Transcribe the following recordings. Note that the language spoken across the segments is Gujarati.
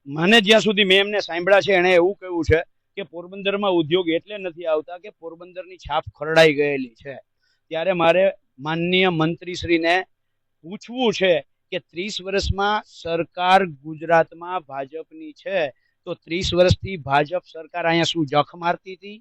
મને જ્યાં સુધી મેં એમને સાંભળ્યા છે એને એવું કહ્યું છે કે પોરબંદરમાં ઉદ્યોગ એટલે નથી આવતા કે પોરબંદરની છાપ ખરડાઈ ગયેલી છે. ત્યારે મારે માનનીય મંત્રીશ્રીને પૂછવું છે કે 30 વર્ષમાં સરકાર ગુજરાતમાં ભાજપની છે, તો 30 વર્ષથી ભાજપ સરકાર અહીંયા શું જખ મારતી હતી?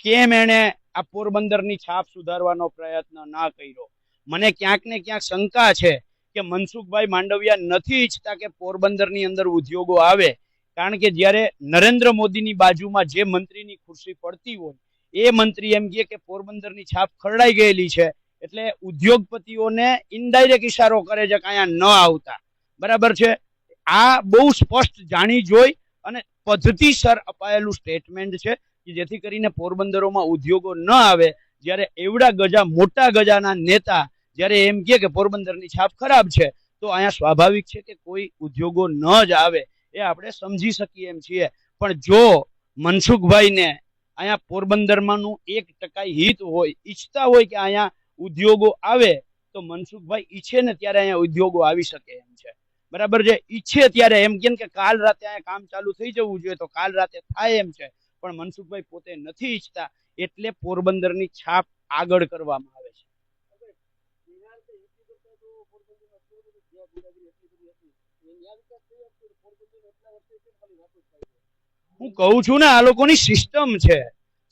કેમ એને આ પોરબંદરની છાપ સુધારવાનો પ્રયત્ન ના કર્યો? મને ક્યાંક ને ક્યાંક શંકા છે કે મનસુખભાઈ માંડવિયા નથી ઈચ્છતા કે પોરબંદરની અંદર ઉદ્યોગો આવે, કારણ કે જ્યારે નરેન્દ્ર મોદીની બાજુમાં જે મંત્રીની ખુરશી પડતી હોય એ મંત્રી એમ કહે કે પોરબંદરની છાપ ખરડાઈ ગયેલી છે, એટલે ઉદ્યોગપતિઓને ઇનડાયરેક્ટ ઇશારો કરે છે કે અહીંયા ન આવતા. બરાબર છે? આ બહુ સ્પષ્ટ જાણી જોઈ અને પદ્ધતિસર અપાયેલું સ્ટેટમેન્ટ છે કે જેથી કરીને પોરબંદરોમાં ઉદ્યોગો ન આવે. જ્યારે એવડા ગજા મોટા ગજાના નેતા જ્યારે એમ કે પોરબંદરની છાપ ખરાબ છે, તો અહીંયા સ્વાભાવિક છે કે કોઈ ઉદ્યોગો ન જ આવે, એ આપણે સમજી શકીએ એમ છીએ. પણ જો મનસુખભાઈને અહીંયા પોરબંદરમાંનું 1% હિત હોય, ઈચ્છતા હોય કે અહીંયા ઉદ્યોગો આવે, તો મનસુખભાઈ ઈચ્છે ને ત્યારે અહીંયા ઉદ્યોગો આવી શકે એમ છે. બરાબર છે? ઈચ્છે ત્યારે એમ કે કાલ રાતે અહીંયા કામ ચાલુ થઈ જવું જોઈએ તો કાલ રાતે થાય એમ છે, પણ મનસુખભાઈ પોતે નથી ઈચ્છતા, એટલે પોરબંદરની છાપ આગળ કરવામાં આવે છે. હું કહું છું ને, આ લોકોની સિસ્ટમ છે.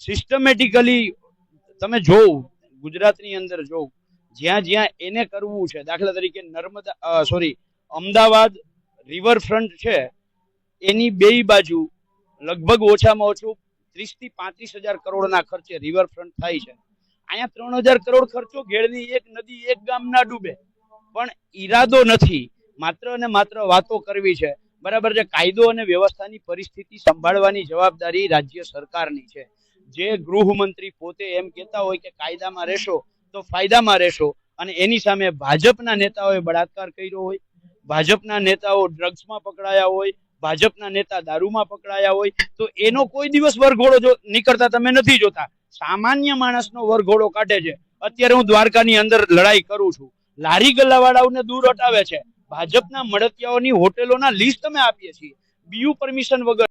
સિસ્ટમેટિકલી તમે જોવું, ગુજરાતની અંદર જોવું, જ્યાં જ્યાં એને કરવું છે, દાખલા તરીકે અમદાવાદ રિવરફ્રન્ટ છે, એની બે બાજુ લગભગ ઓછામાં ઓછું 30 થી 35,000 કરોડના ખર્ચે રિવરફ્રન્ટ થાય છે. અહીંયા 3,000 કરોડ ખર્ચો, ઘેડની એક નદી એક ગામ ના ડૂબે. પણ ઈરાદો નથી, માત્ર ને માત્ર વાતો કરવી છે. બરાબર છે? કાયદો અને વ્યવસ્થાની પરિસ્થિતિ સંભાળવાની જવાબદારી રાજ્ય સરકારની છે. જે ગૃહમંત્રી પોતે એમ કહેતા હોય કે કાયદામાં રહેશો તો ફાયદામાં રહેશો, અને એની સામે ભાજપના નેતાઓએ બળાત્કાર કર્યો હોય, ભાજપના નેતાઓ ડ્રગ્સમાં પકડાયા હોય, ભાજપના નેતા દારૂમાં પકડાયા હોય, તો એનો કોઈ દિવસ વરઘોડો નીકળતા તમે નથી જોતા. સામાન્ય માણસનો વરઘોડો કાઢે છે. અત્યારે હું દ્વારકાની અંદર લડાઈ કરું છું, લારી ગલ્લાવાળાઓને દૂર હટાવે છે, ભાજપના મળતિયાઓની હોટેલોના લિસ્ટ અમે આપીએ છીએ બીયુ પરમિશન વગર.